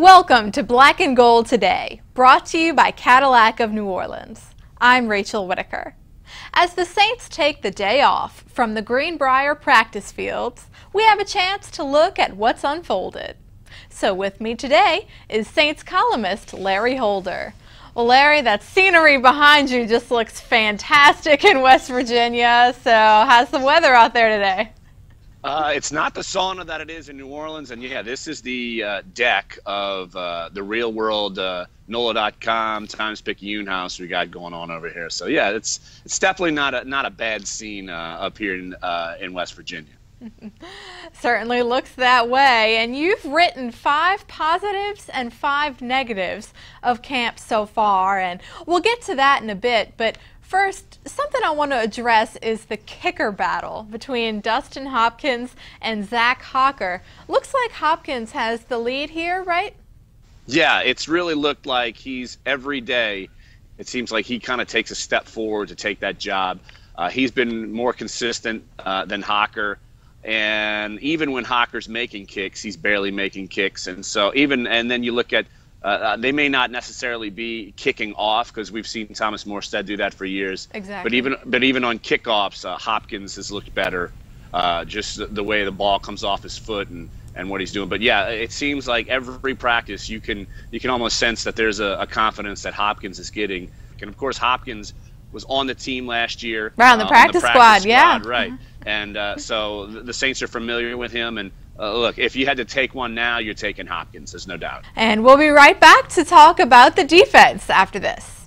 Welcome to Black and Gold Today, brought to you by Cadillac of New Orleans. I'm Rachel Whittaker. As the Saints take the day off from the Greenbrier practice fields, we have a chance to look at what's unfolded. So with me today is Saints columnist Larry Holder. Well, Larry, that scenery behind you just looks fantastic in West Virginia. So how's the weather out there today? It's not the sauna that it is in New Orleans, and yeah, this is the deck of the real world NOLA.com Times-Picayune house we got going on over here. So yeah, it's definitely not a bad scene up here in West Virginia. Certainly looks that way. And you've written 5 positives and 5 negatives of camp so far, and we'll get to that in a bit. But first, something I want to address is the kicker battle between Dustin Hopkins and Zach Hocker. Looks like Hopkins has the lead here, right? Yeah, it's really looked like he's every day. It seems like he kind of takes a step forward to take that job. He's been more consistent than Hocker. And even when Hocker's making kicks, he's barely making kicks. And so and then you look at, they may not necessarily be kicking off, because we've seen Thomas Morstead do that for years. Exactly. But even on kickoffs, Hopkins has looked better, just the way the ball comes off his foot and what he's doing. But yeah, it seems like every practice you can almost sense that there's a confidence that Hopkins is getting. And of course, Hopkins was on the team last year. Right, on the practice squad, yeah. Right. And so the Saints are familiar with him. And look, if you had to take one now, you're taking Hopkins, there's no doubt. And we'll be right back to talk about the defense after this.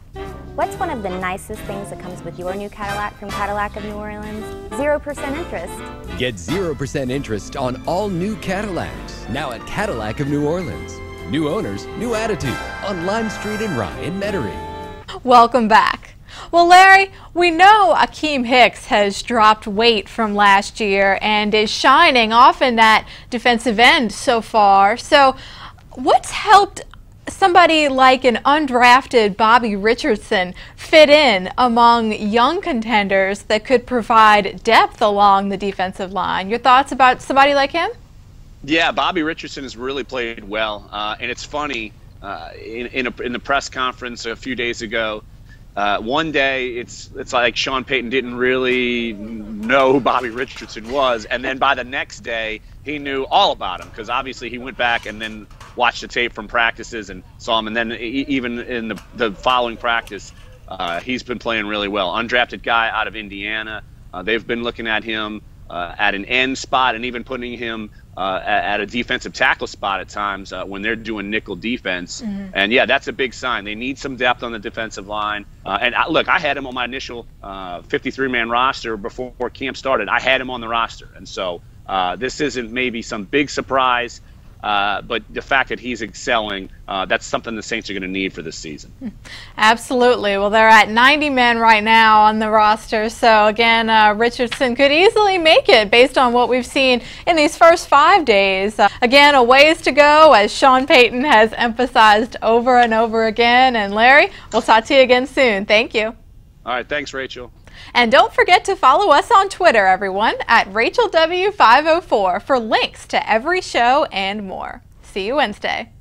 What's one of the nicest things that comes with your new Cadillac from Cadillac of New Orleans? 0% interest. Get 0% interest on all new Cadillacs, now at Cadillac of New Orleans. New owners, new attitude, on Lime Street in Rye in Metairie. Welcome back. Well, Larry, we know Akeem Hicks has dropped weight from last year and is shining off in that defensive end so far. So what's helped somebody like an undrafted Bobby Richardson fit in among young contenders that could provide depth along the defensive line? Your thoughts about somebody like him? Yeah, Bobby Richardson has really played well. And it's funny, in the press conference a few days ago, one day it's like Sean Payton didn't really know who Bobby Richardson was, and then by the next day he knew all about him, because obviously he went back and then watched the tape from practices and saw him, and then even in the following practice he's been playing really well. Undrafted guy out of Indiana. They've been looking at him at an end spot and even putting him at a defensive tackle spot at times when they're doing nickel defense. And yeah, that's a big sign. They need some depth on the defensive line. Look, I had him on my initial 53-man roster before camp started. I had him on the roster. And so this isn't maybe some big surprise, but the fact that he's excelling, that's something the Saints are going to need for this season. Absolutely. Well, they're at 90 men right now on the roster. So again, Richardson could easily make it based on what we've seen in these first 5 days. Again, a ways to go, as Sean Payton has emphasized over and over again. And Larry, we'll talk to you again soon. Thank you. All right. Thanks, Rachel. And don't forget to follow us on Twitter, everyone, at RachelW504 for links to every show and more. See you Wednesday.